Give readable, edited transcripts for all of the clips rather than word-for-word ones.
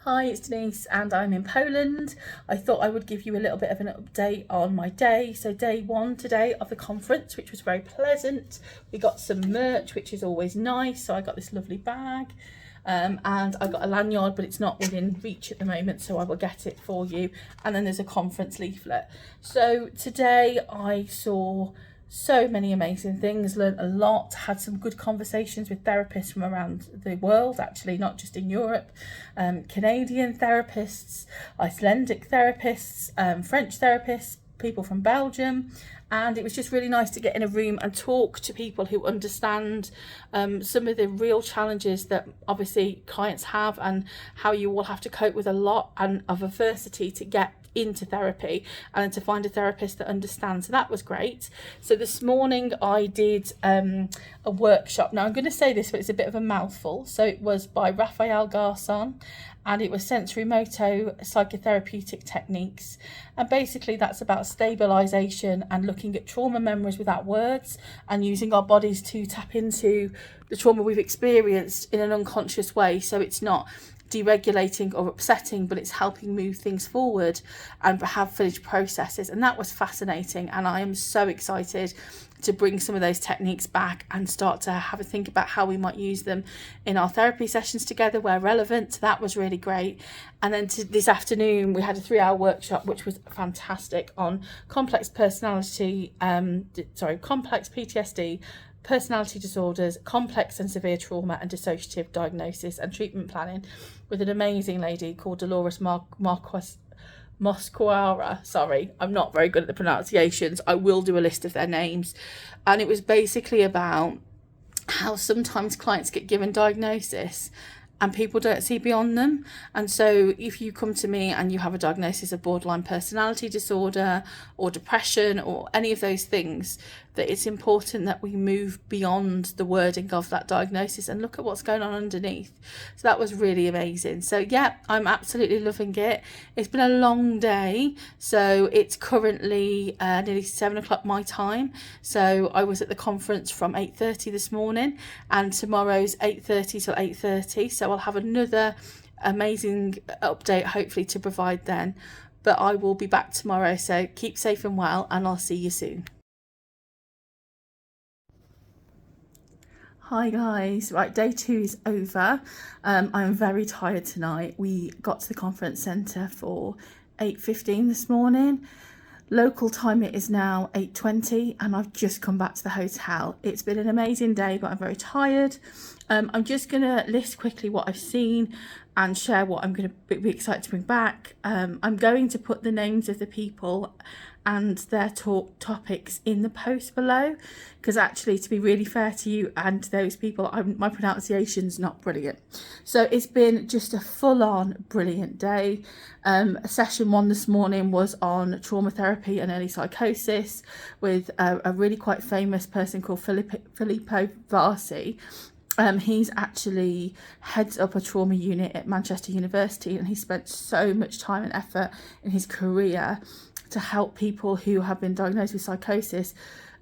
Hi, it's Denise and I'm in Poland. I thought I would give you a little bit of an update on my day. So day one today of the conference, which was very pleasant. We got some merch, which is always nice. So I got this lovely bag and I got a lanyard, but it's not within reach at the moment, so I will get it for you. And then there's a conference leaflet. So today I saw so many amazing things, learned a lot, had some good conversations with therapists from around the world, actually, not just in Europe, Canadian therapists, Icelandic therapists, French therapists, people from Belgium. And it was just really nice to get in a room and talk to people who understand some of the real challenges that obviously clients have, and how you will have to cope with a lot and of adversity to get into therapy and to find a therapist that understands. So that was great. So this morning I did a workshop. Now I'm going to say this, but it's a bit of a mouthful. So it was by Raphael Garzon, and it was Sensorimotor psychotherapeutic techniques. And basically that's about stabilisation and looking at trauma memories without words, and using our bodies to tap into the trauma we've experienced in an unconscious way. So it's not deregulating or upsetting, but it's helping move things forward and have finished processes. And that was fascinating, and I am so excited to bring some of those techniques back and start to have a think about how we might use them in our therapy sessions together where relevant. That was really great. And then this afternoon we had a 3-hour workshop, which was fantastic, on complex PTSD, personality disorders, complex and severe trauma, and dissociative diagnosis and treatment planning, with an amazing lady called Dolores Mosquera. Sorry, I'm not very good at the pronunciations. I will do a list of their names. And it was basically about how sometimes clients get given diagnosis and people don't see beyond them. And so if you come to me and you have a diagnosis of borderline personality disorder or depression or any of those things, that it's important that we move beyond the wording of that diagnosis and look at what's going on underneath. So that was really amazing. So yeah, I'm absolutely loving it. It's been a long day. So it's currently nearly 7 o'clock my time. So I was at the conference from 8:30 this morning, and tomorrow's 8:30 till 8:30. So I'll have another amazing update hopefully to provide then. But I will be back tomorrow. So keep safe and well, and I'll see you soon. Hi guys, right, day 2 is over. I'm very tired tonight. We got to the conference centre for 8:15 this morning. Local time it is now 8:20, and I've just come back to the hotel. It's been an amazing day, but I'm very tired. I'm just going to list quickly what I've seen and share what I'm going to be excited to bring back. I'm going to put the names of the people and their topics in the post below, because actually, to be really fair to you and those people, my pronunciation's not brilliant. So it's been just a full-on brilliant day. Session 1 this morning was on trauma therapy and early psychosis with a really quite famous person called Filippo Varese. He's actually heads up a trauma unit at Manchester University, and he spent so much time and effort in his career to help people who have been diagnosed with psychosis,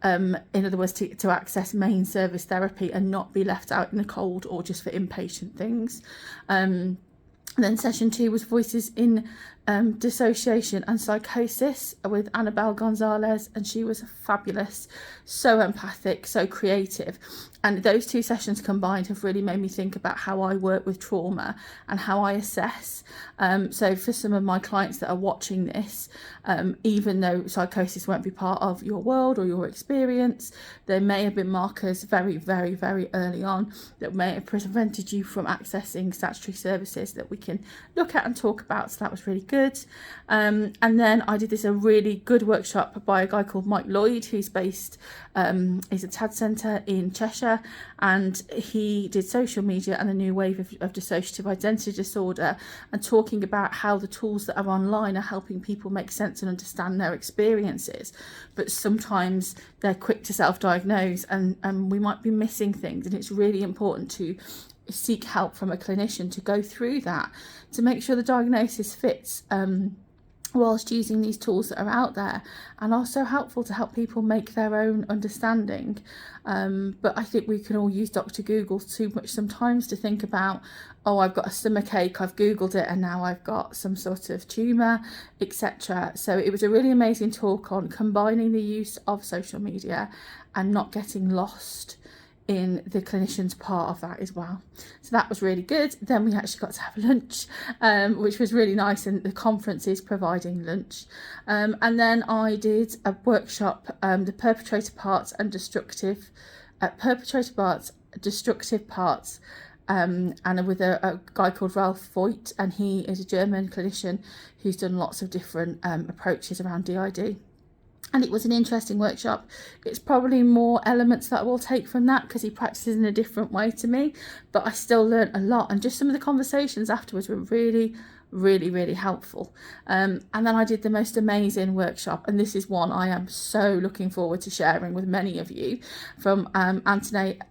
in other words, to access main service therapy and not be left out in the cold or just for inpatient things. And then session 2 was Voices in Dissociation and Psychosis with Anabel Gonzalez, and she was fabulous, so empathic, so creative. And those 2 sessions combined have really made me think about how I work with trauma and how I assess. So for some of my clients that are watching this, even though psychosis won't be part of your world or your experience, there may have been markers very, very, very early on that may have prevented you from accessing statutory services that we can look at and talk about. So that was really good. And then I did a really good workshop by a guy called Mike Lloyd, who's based, he's at TAD Centre in Cheshire, and he did social media and a new wave of dissociative identity disorder, and talking about how the tools that are online are helping people make sense and understand their experiences, but sometimes they're quick to self-diagnose and we might be missing things, and it's really important to seek help from a clinician to go through that to make sure the diagnosis fits whilst using these tools that are out there, and are so helpful to help people make their own understanding. But I think we can all use Dr. Google too much sometimes to think about, oh, I've got a stomach ache, I've Googled it, and now I've got some sort of tumour, etc. So it was a really amazing talk on combining the use of social media and not getting lost in the clinician's part of that as well. So that was really good. Then we actually got to have lunch, which was really nice, and the conference is providing lunch. And then I did a workshop, the perpetrator parts and destructive parts, and with a guy called Ralph Vogt, and he is a German clinician who's done lots of different approaches around DID. And it was an interesting workshop. It's probably more elements that I will take from that because he practices in a different way to me, but I still learned a lot, and just some of the conversations afterwards were really, really helpful. And then I did the most amazing workshop, and this is one I am so looking forward to sharing with many of you, from Antonieta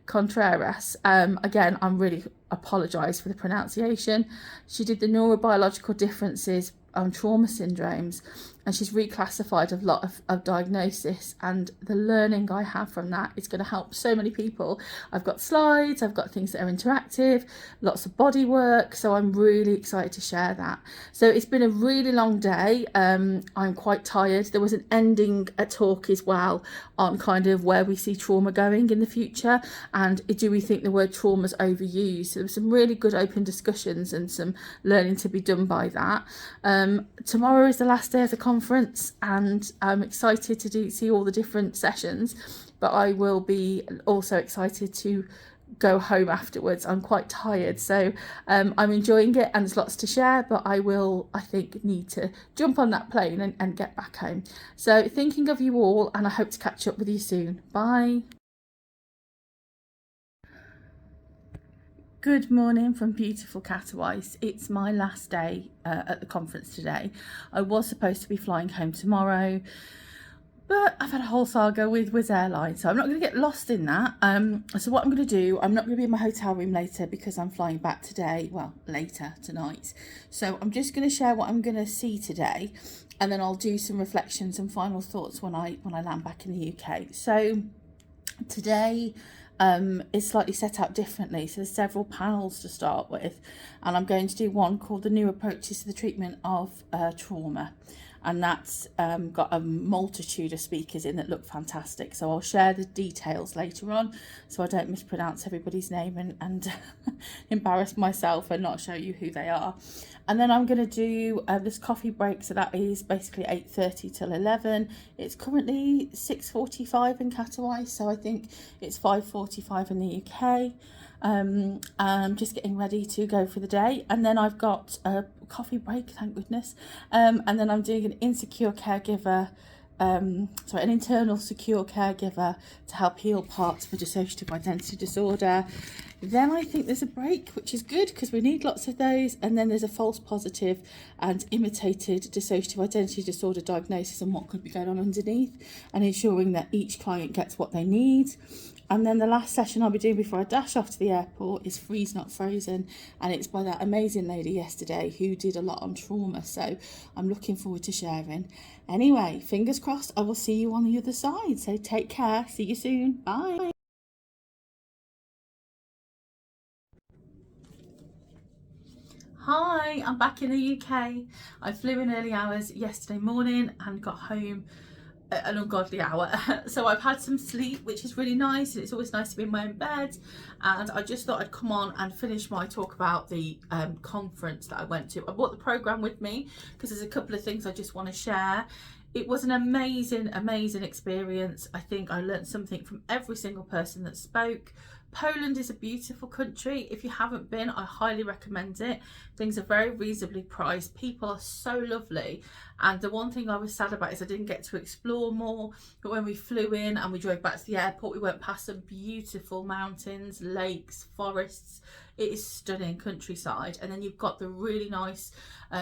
Contreras. Again, I'm really apologise for the pronunciation. She did the neurobiological differences on trauma syndromes, and she's reclassified a lot of diagnosis, and the learning I have from that is going to help so many people. I've got slides, I've got things that are interactive, lots of body work, so I'm really excited to share that. So it's been a really long day. I'm quite tired. There was an ending talk as well on kind of where we see trauma going in the future, and do we think the word trauma is overused. So there were some really good open discussions and some learning to be done by that. Tomorrow is the last day of the conference, and I'm excited to see all the different sessions, but I will be also excited to go home afterwards. I'm quite tired, so I'm enjoying it, and there's lots to share, but I think need to jump on that plane and get back home. So thinking of you all, and I hope to catch up with you soon. Bye. Good morning from beautiful Katowice. It's my last day at the conference today. I was supposed to be flying home tomorrow, but I've had a whole saga with Wizz Airlines, so I'm not going to get lost in that. So what I'm going to do, I'm not going to be in my hotel room later because I'm flying back today, well, later tonight. So I'm just going to share what I'm going to see today, and then I'll do some reflections and final thoughts when I land back in the UK. So today is slightly set out differently. So there's several panels to start with, and I'm going to do one called the New Approaches to the Treatment of Trauma, and that's got a multitude of speakers in that look fantastic. So I'll share the details later on so I don't mispronounce everybody's name and embarrass myself and not show you who they are. And then I'm going to do this coffee break, so that is basically 8:30 till 11. It's currently 6:45 in Katowice, so I think it's 5:45 in the UK. I'm just getting ready to go for the day, and then I've got a coffee break, thank goodness, and then I'm doing an insecure caregiver, an internal secure caregiver to help heal parts of a dissociative identity disorder. Then I think there's a break, which is good because we need lots of those, and then there's a false positive and imitated dissociative identity disorder diagnosis and what could be going on underneath, and ensuring that each client gets what they need. And then the last session I'll be doing before I dash off to the airport is Freeze Not Frozen, and it's by that amazing lady yesterday who did a lot on trauma, so I'm looking forward to sharing. Anyway, fingers crossed I will see you on the other side, so take care, see you soon, bye. Hi, I'm back in the UK. I flew in early hours yesterday morning and got home an ungodly hour. So I've had some sleep, which is really nice, and it's always nice to be in my own bed. And I just thought I'd come on and finish my talk about the conference that I went to. I brought the programme with me because there's a couple of things I just want to share. It was an amazing experience. I think I learned something from every single person that spoke. Poland is a beautiful country. If you haven't been, I highly recommend it. Things are very reasonably priced. People are so lovely. And the one thing I was sad about is I didn't get to explore more. But when we flew in and we drove back to the airport, we went past some beautiful mountains, lakes, forests. It is stunning countryside, and then you've got the really nice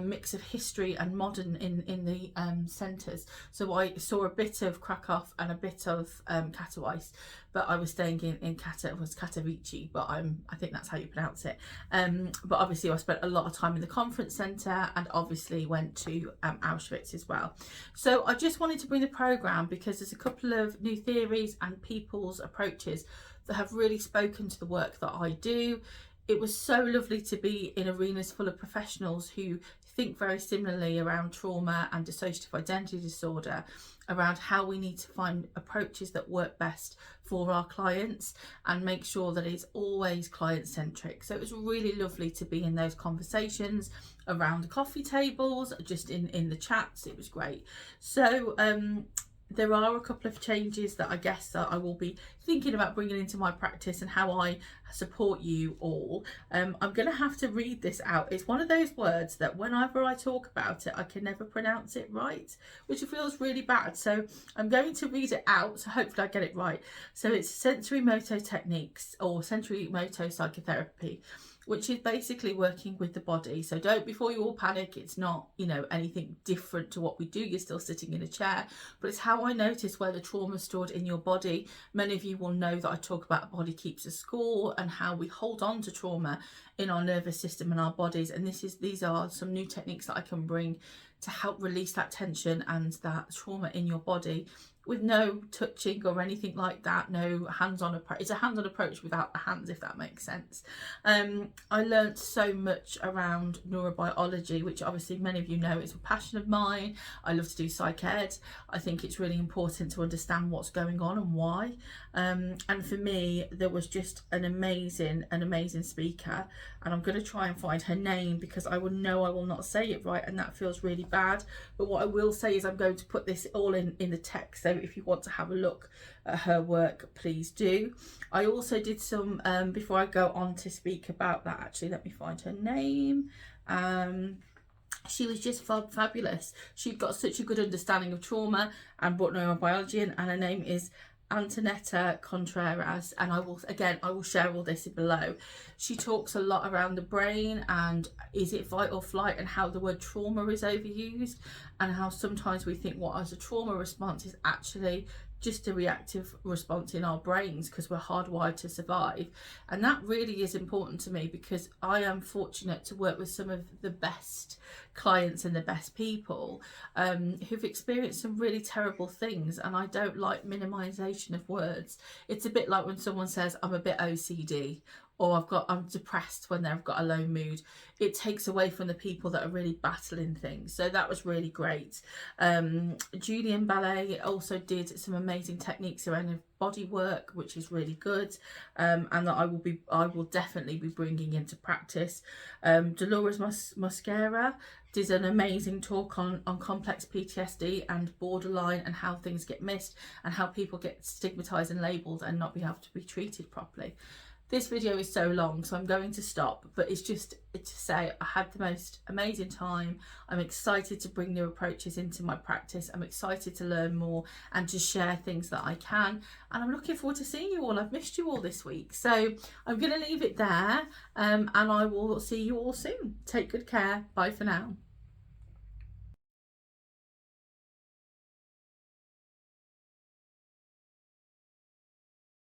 mix of history and modern in the centres. So I saw a bit of Krakow and a bit of Katowice, but I was staying in Katowice, but I think that's how you pronounce it. But obviously I spent a lot of time in the conference centre, and obviously went to Auschwitz as well. So I just wanted to bring the programme because there's a couple of new theories and people's approaches that have really spoken to the work that I do. It was so lovely to be in arenas full of professionals who think very similarly around trauma and dissociative identity disorder, around how we need to find approaches that work best for our clients and make sure that it's always client-centric. So it was really lovely to be in those conversations around the coffee tables, just in the chats. It was great. So there are a couple of changes that I guess that I will be thinking about bringing into my practice and how I support you all. I'm going to have to read this out. It's one of those words that whenever I talk about it, I can never pronounce it right, which feels really bad. So I'm going to read it out, so hopefully I get it right. So it's Sensorimotor techniques, or Sensorimotor psychotherapy, which is basically working with the body. So don't, before you all panic, it's not, you know, anything different to what we do. You're still sitting in a chair, but it's how I notice where the trauma is stored in your body. Many of you will know that I talk about body keeps a score and how we hold on to trauma in our nervous system and our bodies. And these are some new techniques that I can bring to help release that tension and that trauma in your body, with no touching or anything like that, no hands-on approach. It's a hands-on approach without the hands, if that makes sense. I learned so much around neurobiology, which obviously many of you know is a passion of mine. I love to do psych ed. I think it's really important to understand what's going on and why. And for me, there was just an amazing speaker, and I'm going to try and find her name because I will not say it right, and that feels really bad. But what I will say is I'm going to put this all in the text, so if you want to have a look at her work, please do. I also did some, before I go on to speak about that, actually, let me find her name. She was just fabulous. She'd got such a good understanding of trauma and neurobiology, and her name is Antonieta Contreras, and I will share all this below. She talks a lot around the brain and is it fight or flight, and how the word trauma is overused, and how sometimes we think what as a trauma response is actually just a reactive response in our brains because we're hardwired to survive. And that really is important to me because I am fortunate to work with some of the best clients and the best people who've experienced some really terrible things, and I don't like minimization of words. It's a bit like when someone says I'm a bit OCD, or I'm depressed when they've got a low mood. It takes away from the people that are really battling things. So that was really great. Julien Baillet also did some amazing techniques around body work, which is really good, and that I will definitely be bringing into practice. Dolores Mosquera did an amazing talk on complex PTSD and borderline, and how things get missed and how people get stigmatized and labeled and not be able to be treated properly. This video is so long, so I'm going to stop, but it's just to say I had the most amazing time. I'm excited to bring new approaches into my practice. I'm excited to learn more and to share things that I can, and I'm looking forward to seeing you all. I've missed you all this week, so I'm going to leave it there, and I will see you all soon. Take good care. Bye for now.